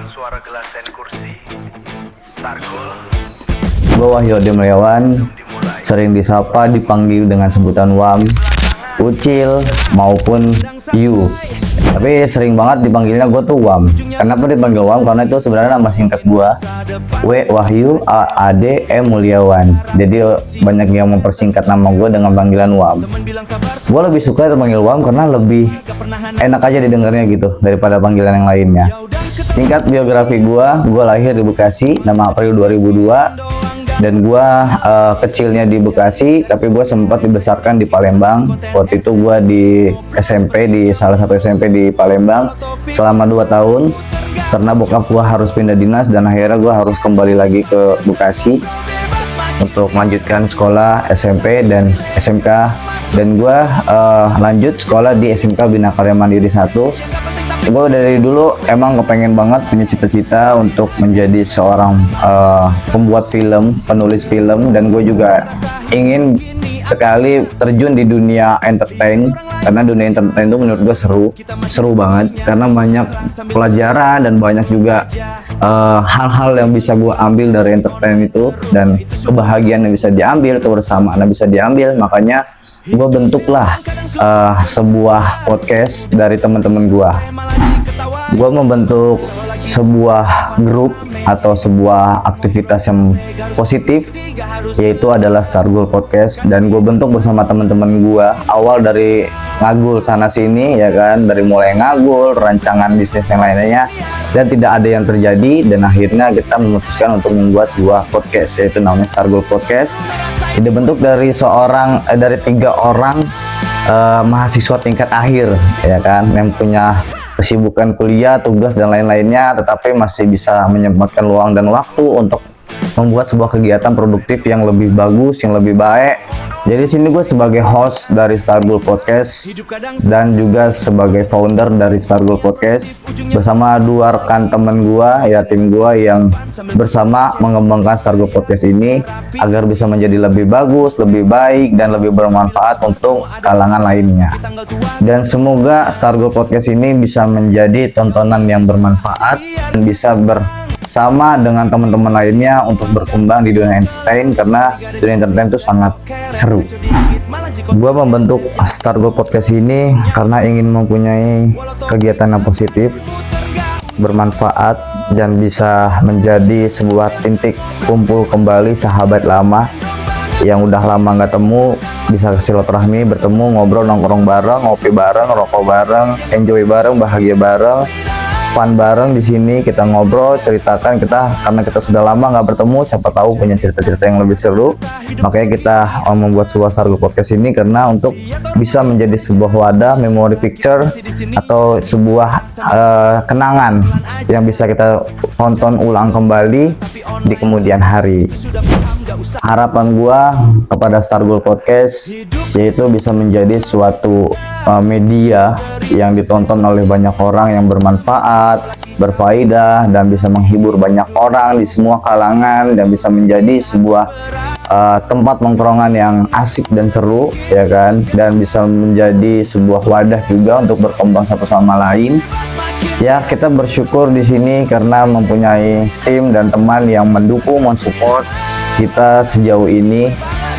Suara gelas dan kursi. Stargol. Gue Wahyu Ade Mulyawan, sering disapa dipanggil dengan sebutan Wam, Ucil, maupun Yu. Tapi sering banget dipanggilnya gue tuh Wam. Kenapa dipanggil Wam? Karena itu sebenarnya nama singkat gue, W Wahyu Ade Mulyawan. Jadi banyak yang mempersingkat nama gue dengan panggilan Wam. Gue lebih suka dipanggil Wam karena lebih enak aja didengarnya gitu daripada panggilan yang lainnya. Singkat biografi gue lahir di Bekasi, nama April 2002. Dan gue kecilnya di Bekasi, tapi gue sempat dibesarkan di Palembang. Waktu itu gue di SMP, di salah satu SMP di Palembang selama 2 tahun karena bokap gue harus pindah dinas, dan akhirnya gue harus kembali lagi ke Bekasi untuk melanjutkan sekolah SMP dan SMK. Dan gue lanjut sekolah di SMK Bina Karya Mandiri 1. Gue dari dulu emang kepengen banget punya cita-cita untuk menjadi seorang pembuat film, penulis film, dan gue juga ingin sekali terjun di dunia entertain, karena dunia entertain itu menurut gue seru banget karena banyak pelajaran dan banyak juga hal-hal yang bisa gue ambil dari entertain itu, dan kebahagiaan yang bisa diambil, kebersamaan yang bisa diambil. Makanya gue bentuklah sebuah podcast dari teman-teman gue. Gue membentuk sebuah grup atau sebuah aktivitas yang positif, yaitu adalah Stargol Podcast, dan gue bentuk bersama teman-teman gue. Awal dari ngagul sana sini ya kan, dari mulai ngagul, rancangan bisnis yang lainnya, dan tidak ada yang terjadi, dan akhirnya kita memutuskan untuk membuat sebuah podcast, yaitu namanya Stargol Podcast. Ini bentuk dari dari 3 orang mahasiswa tingkat akhir ya kan, yang punya kesibukan kuliah, tugas, dan lain-lainnya, tetapi masih bisa menyempatkan luang dan waktu untuk membuat sebuah kegiatan produktif yang lebih bagus, yang lebih baik. Jadi sini gue sebagai host dari Stargol Podcast dan juga sebagai founder dari Stargol Podcast bersama 2 rekan teman gue, ya tim gue, yang bersama mengembangkan Stargol Podcast ini agar bisa menjadi lebih bagus, lebih baik, dan lebih bermanfaat untuk kalangan lainnya. Dan semoga Stargol Podcast ini bisa menjadi tontonan yang bermanfaat dan bisa bersama dengan teman-teman lainnya untuk berkembang di dunia entertain, karena dunia entertain itu sangat seru. Gua membentuk Stargol Podcast ini karena ingin mempunyai kegiatan yang positif, bermanfaat, dan bisa menjadi sebuah titik kumpul kembali sahabat lama yang udah lama nggak temu, bisa silaturahmi, bertemu, ngobrol, nongkrong bareng, ngopi bareng, rokok bareng, enjoy bareng, bahagia bareng, fun bareng. Di sini kita ngobrol, ceritakan karena kita sudah lama nggak bertemu, siapa tahu punya cerita-cerita yang lebih seru. Makanya kita membuat sebuah Stargol Podcast ini karena untuk bisa menjadi sebuah wadah memory picture atau sebuah kenangan yang bisa kita tonton ulang kembali di kemudian hari. Harapan gua kepada Stargol Podcast yaitu bisa menjadi suatu media yang ditonton oleh banyak orang, yang bermanfaat, berfaedah, dan bisa menghibur banyak orang di semua kalangan, dan bisa menjadi sebuah tempat nongkrongan yang asik dan seru ya kan, dan bisa menjadi sebuah wadah juga untuk berkembang satu sama lain. Ya, kita bersyukur di sini karena mempunyai tim dan teman yang mendukung, mensupport kita sejauh ini,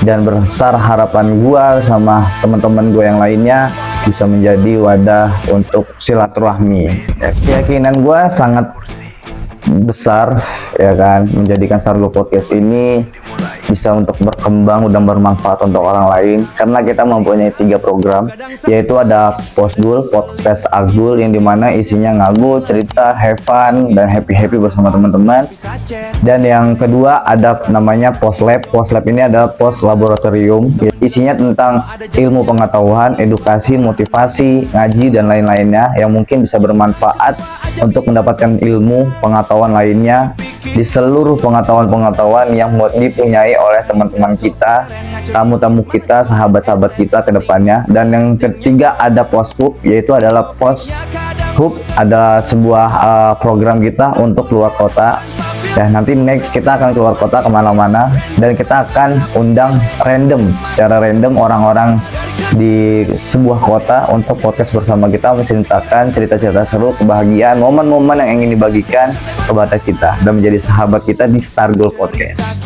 dan besar harapan gua sama teman-teman gua yang lainnya bisa menjadi wadah untuk silaturahmi. Keyakinan gua sangat besar ya kan, menjadikan Stargol Podcast ini bisa untuk berkembang dan bermanfaat untuk orang lain, karena kita mempunyai 3 program, yaitu ada Postgul, Podcast Agul, yang dimana isinya ngagul, cerita, have fun, dan happy bersama teman-teman. Dan yang kedua ada namanya Postlab. Postlab ini adalah post laboratorium, isinya tentang ilmu pengetahuan, edukasi, motivasi, ngaji, dan lain-lainnya yang mungkin bisa bermanfaat untuk mendapatkan ilmu pengetahuan lainnya di seluruh pengetahuan yang dipunyai oleh teman-teman kita, tamu-tamu kita, sahabat-sahabat kita ke depannya. Dan yang ketiga ada Posthub, yaitu adalah Posthub adalah sebuah program kita untuk keluar kota. Ya, nanti next kita akan keluar kota kemana-mana, dan kita akan undang secara random orang-orang di sebuah kota untuk podcast bersama kita, menceritakan cerita-cerita seru, kebahagiaan, momen-momen yang ingin dibagikan kepada kita dan menjadi sahabat kita di Star Goal Podcast.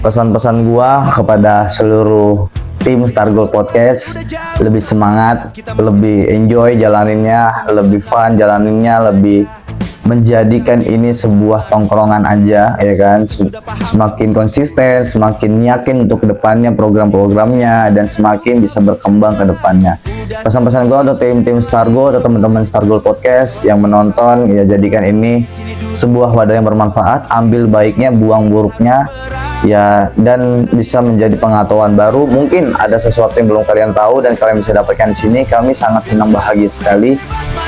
Pesan-pesan gua kepada seluruh tim Star Goal Podcast, lebih semangat, lebih enjoy jalaninnya, lebih fun jalaninnya, lebih menjadikan ini sebuah tongkrongan aja, ya kan. Semakin konsisten, semakin yakin untuk kedepannya program-programnya, dan semakin bisa berkembang ke depannya. Pesan-pesan gue untuk tim-tim Star Goal atau teman-teman Star Goal Podcast yang menonton, ya jadikan ini sebuah wadah yang bermanfaat, ambil baiknya, buang buruknya, ya, dan bisa menjadi pengetahuan baru. Mungkin ada sesuatu yang belum kalian tahu dan kalian bisa dapatkan di sini. Kami sangat senang, bahagia sekali.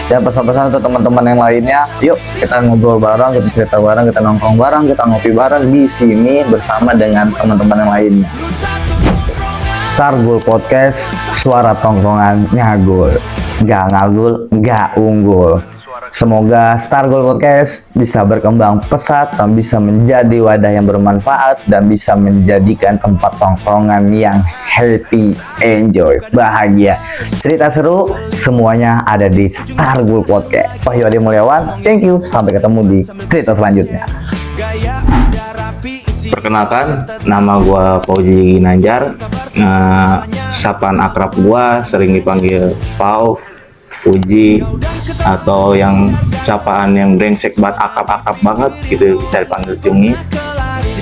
Dan pesan-pesan untuk teman-teman yang lainnya, yuk kita ngobrol bareng, kita cerita bareng, kita nongkrong bareng, kita ngopi bareng di sini bersama dengan teman-teman yang lainnya. Star Goal Podcast, suara tongkrongan ngagul, nggak ngagul, nggak unggul. Semoga Star Goal Podcast bisa berkembang pesat dan bisa menjadi wadah yang bermanfaat dan bisa menjadikan tempat tongkrongan yang happy, enjoy, bahagia, cerita seru, semuanya ada di Star Goal Podcast. Wahyu Adi Mulyawan, thank you, sampai ketemu di cerita selanjutnya. Perkenalkan, nama gua Pauji Ginanjar. Sapaan akrab gua sering dipanggil Pau, Uji, atau yang sapaan yang brengsek banget, akap-akap banget gitu, bisa dipanggil Cungis,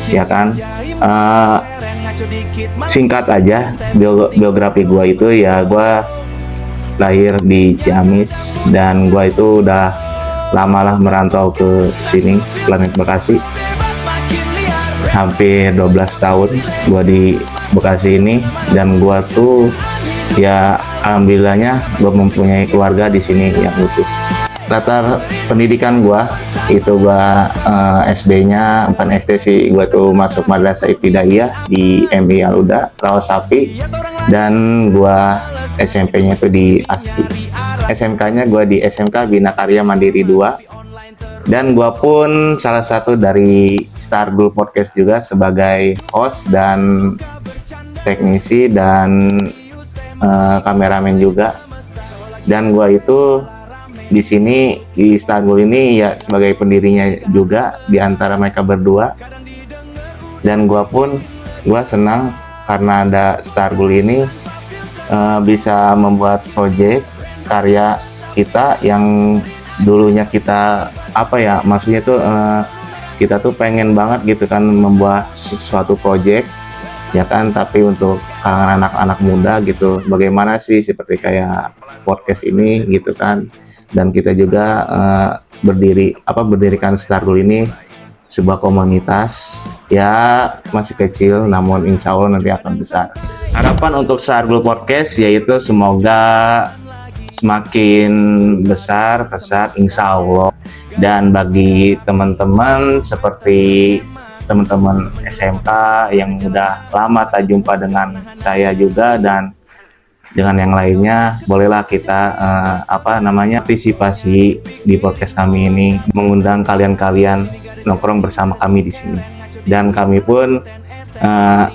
ya kan. Singkat aja biografi gua itu, ya gua lahir di Ciamis dan gua itu udah lama lah merantau ke sini, Planet Bekasi. Hampir 12 tahun gua di Bekasi ini, dan gua tuh ya alhamdulillahnya gue mempunyai keluarga di sini yang utuh. Latar pendidikan gue itu gue SD-nya bukan SD sih, gue tuh masuk Madrasah Ibtidaiyah di MI Al-Huda Rawasapi, dan gue SMP-nya tuh di ASKI. SMK-nya gue di SMK Bina Karya Mandiri 2, dan gue pun salah satu dari Star Goal Podcast juga sebagai host dan teknisi dan kameramen juga. Dan gua itu di sini di Star Goal ini ya sebagai pendirinya juga di antara mereka berdua. Dan gua senang karena ada Star Goal ini, bisa membuat proyek karya kita yang dulunya kita maksudnya tuh kita tuh pengen banget gitu kan membuat suatu proyek, ya kan, tapi untuk kalangan anak-anak muda gitu, bagaimana sih seperti kayak podcast ini gitu kan. Dan kita juga berdirikan Star Goal ini sebuah komunitas, ya masih kecil namun insya Allah nanti akan besar. Harapan untuk Star Goal Podcast yaitu semoga semakin besar pesat insya Allah. Dan bagi teman-teman seperti teman-teman SMK yang udah lama tak jumpa dengan saya juga dan dengan yang lainnya, bolehlah kita partisipasi di podcast kami ini, mengundang kalian-kalian nongkrong bersama kami di sini. Dan kami pun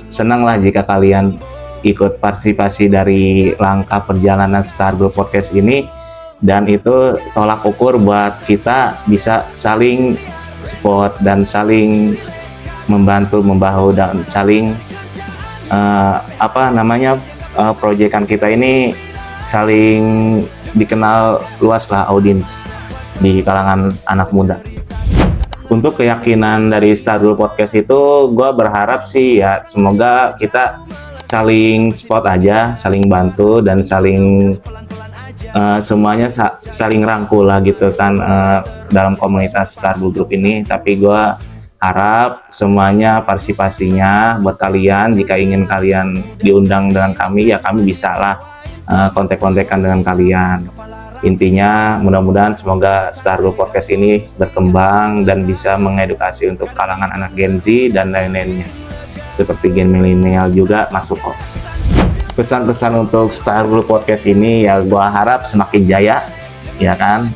senanglah jika kalian ikut partisipasi dari langkah perjalanan Star Goal Podcast ini, dan itu tolak ukur buat kita bisa saling support dan saling membantu, membahu, dan saling proyekan kita ini saling dikenal luas lah audiens di kalangan anak muda. Untuk keyakinan dari Star Goal Podcast itu, gue berharap sih ya semoga kita saling support aja, saling bantu dan saling semuanya saling rangkul lah gitu kan dalam komunitas Star Goal Group ini. Tapi gue harap semuanya partisipasinya buat kalian. Jika ingin kalian diundang dengan kami, ya kami bisa lah kontak-kontakan dengan kalian. Intinya mudah-mudahan semoga Star Goal Podcast ini berkembang dan bisa mengedukasi untuk kalangan anak Gen Z dan lain-lainnya, seperti gen milenial juga masuk kok. Pesan-pesan untuk Star Goal Podcast ini ya gua harap semakin jaya, ya kan,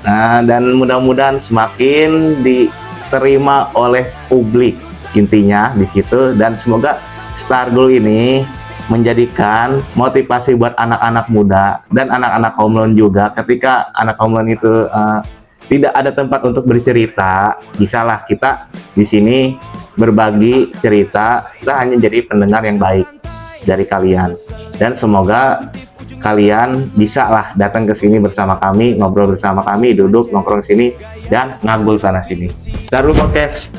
dan mudah-mudahan semakin diterima oleh publik, intinya di situ. Dan semoga Star Goal ini menjadikan motivasi buat anak-anak muda dan anak-anak homeland juga. Ketika anak homeland itu tidak ada tempat untuk bercerita, bisalah kita di sini berbagi cerita. Kita hanya jadi pendengar yang baik dari kalian, dan semoga kalian bisa lah datang ke sini bersama kami, ngobrol bersama kami, duduk nongkrong sini dan ngabul sana sini. Stargirl Podcast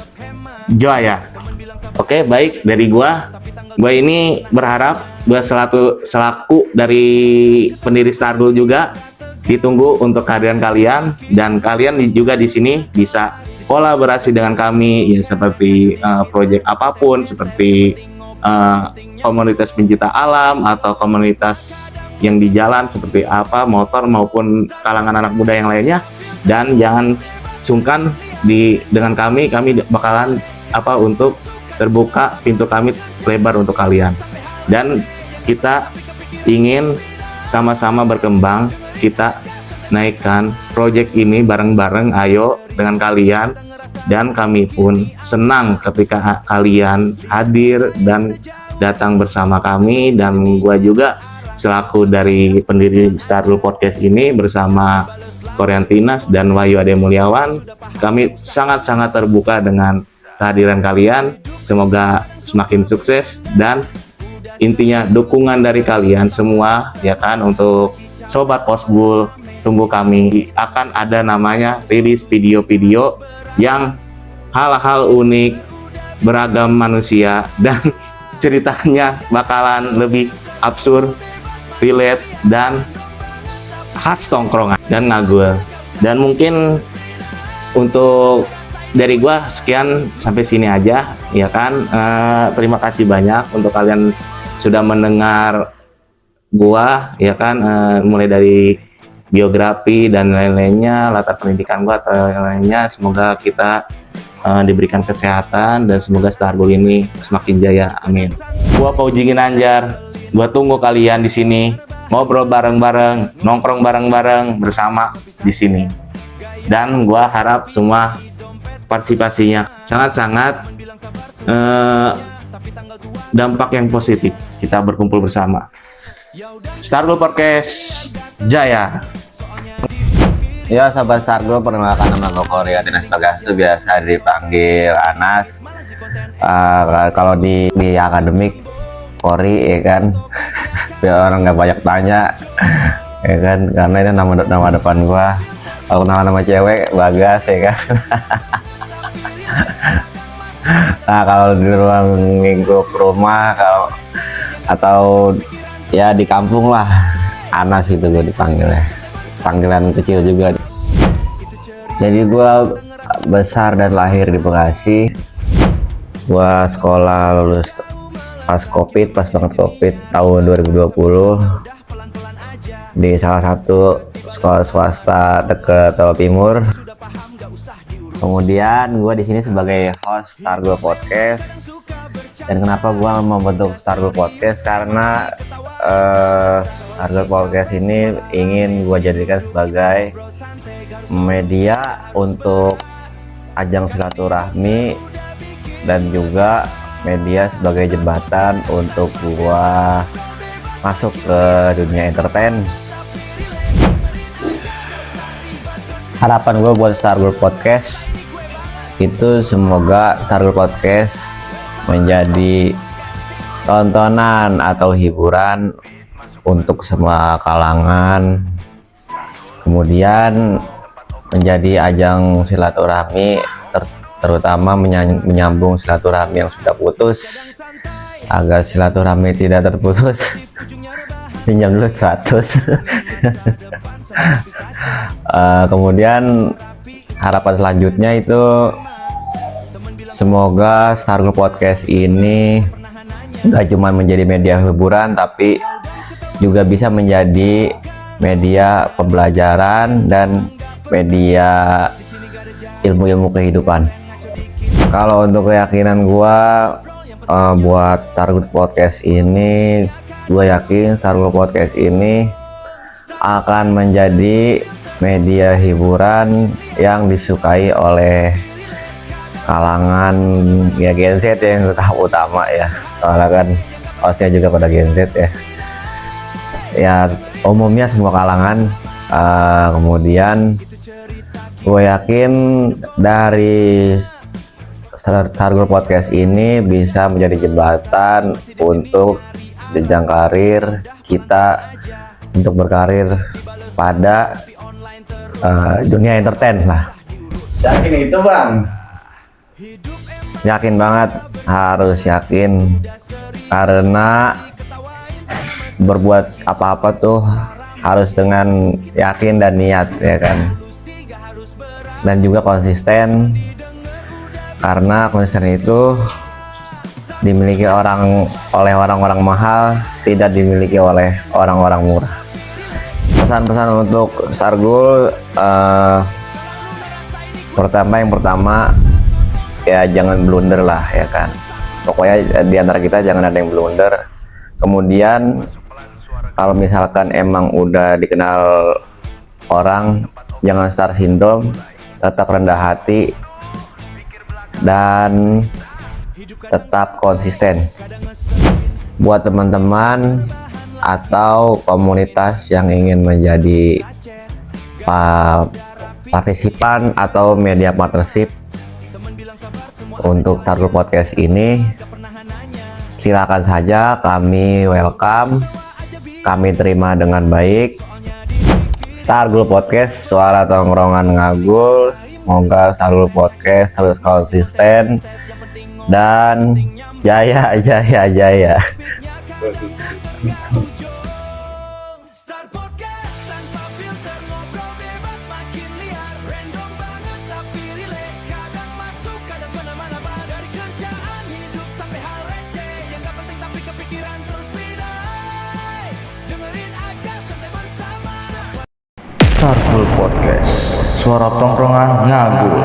Jaya. Oke, baik, dari gua ini berharap gua selaku dari pendiri Stargirl juga ditunggu untuk kehadiran kalian, dan kalian juga di sini bisa kolaborasi dengan kami ya, seperti proyek apapun, seperti komunitas pencinta alam atau komunitas yang di jalan seperti apa, motor maupun kalangan anak muda yang lainnya. Dan jangan sungkan dengan kami bakalan untuk terbuka pintu kami lebar untuk kalian, dan kita ingin sama-sama berkembang. Kita naikkan project ini bareng-bareng, ayo dengan kalian, dan kami pun senang ketika kalian hadir dan datang bersama kami. Dan gua juga selaku dari pendiri Stargirl Podcast ini bersama Korean Tinas dan Wahyu Ade Mulyawan, kami sangat-sangat terbuka dengan kehadiran kalian. Semoga semakin sukses, dan intinya dukungan dari kalian semua ya kan. Untuk Sobat Postbul, tunggu kami, akan ada namanya rilis video-video yang hal-hal unik, beragam manusia, dan ceritanya bakalan lebih absurd, relate, dan khas tongkrongan dan ngagul. Dan mungkin untuk dari gua sekian, sampai sini aja ya kan. Terima kasih banyak untuk kalian sudah mendengar gua ya kan, mulai dari biografi dan lain-lainnya, latar pendidikan gua atau lainnya. Semoga kita diberikan kesehatan, dan semoga Stargirl ini semakin jaya, amin. Gua Fauzi Ginanjar, gua tunggu kalian di sini, ngobrol bareng-bareng, nongkrong bareng-bareng bersama di sini. Dan gua harap semua partisipasinya sangat-sangat dampak yang positif. Kita berkumpul bersama. Stargirl Podcast Jaya. Ya sahabat Stargirl, perkenalkan nama gue Korea Tinas Bagastu, biasa dipanggil Anas. Kalau di akademik Kori ya kan, biar orang nggak banyak tanya ya kan, karena ini nama depan gua. Kalau nama cewek Bagas ya kan. Nah kalau di ruang lingkup rumah atau ya di kampung lah, Anas itu gue dipanggilnya, panggilan kecil juga. Jadi gue besar dan lahir di Bekasi. Gue sekolah lulus pas banget COVID tahun 2020 di salah satu sekolah swasta dekat Jawa Timur. Kemudian gue di sini sebagai host Stargirl Podcast. Dan kenapa gue membentuk Stargirl Podcast? Karena Stargirl Podcast ini ingin gue jadikan sebagai media untuk ajang silaturahmi, dan juga media sebagai jembatan untuk gue masuk ke dunia entertain. Harapan gue buat Stargirl Podcast itu semoga Stargirl Podcast menjadi tontonan atau hiburan untuk semua kalangan, kemudian menjadi ajang silaturahmi, terutama menyambung silaturahmi yang sudah putus agar silaturahmi tidak terputus. Pinjam dulu 100. Kemudian harapan selanjutnya itu semoga Stargirl Podcast ini nggak cuma menjadi media hiburan, tapi juga bisa menjadi media pembelajaran dan media ilmu-ilmu kehidupan. Kalau untuk keyakinan gua buat Stargirl Podcast ini, gue yakin Stargirl Podcast ini akan menjadi media hiburan yang disukai oleh kalangan ya Gen Z yang utama ya. Soalnya kan hostnya juga pada Gen Z ya. Ya umumnya semua kalangan. Kemudian gue yakin dari Stargool Podcast ini bisa menjadi jembatan untuk jenjang karir kita untuk berkarir pada dunia entertain lah. Yakin itu bang? Yakin banget, harus yakin, karena berbuat apa-apa tuh harus dengan yakin dan niat ya kan, dan juga konsisten, karena konsisten itu dimiliki oleh orang-orang mahal, tidak dimiliki oleh orang-orang murah. Pesan-pesan untuk Stargool, yang pertama ya jangan blunder lah ya kan, pokoknya di antara kita jangan ada yang blunder. Kemudian kalau misalkan emang udah dikenal orang, jangan star syndrome, tetap rendah hati dan tetap konsisten. Buat teman-teman atau komunitas yang ingin menjadi partisipan atau media partnership untuk Stargool Podcast ini, silakan saja, kami welcome, kami terima dengan baik. Stargool Podcast, suara tongkrongan ngagul. Semoga Stargool Podcast terus konsisten dan jaya. Stargool Podcast, suara tongkrongan ngagul.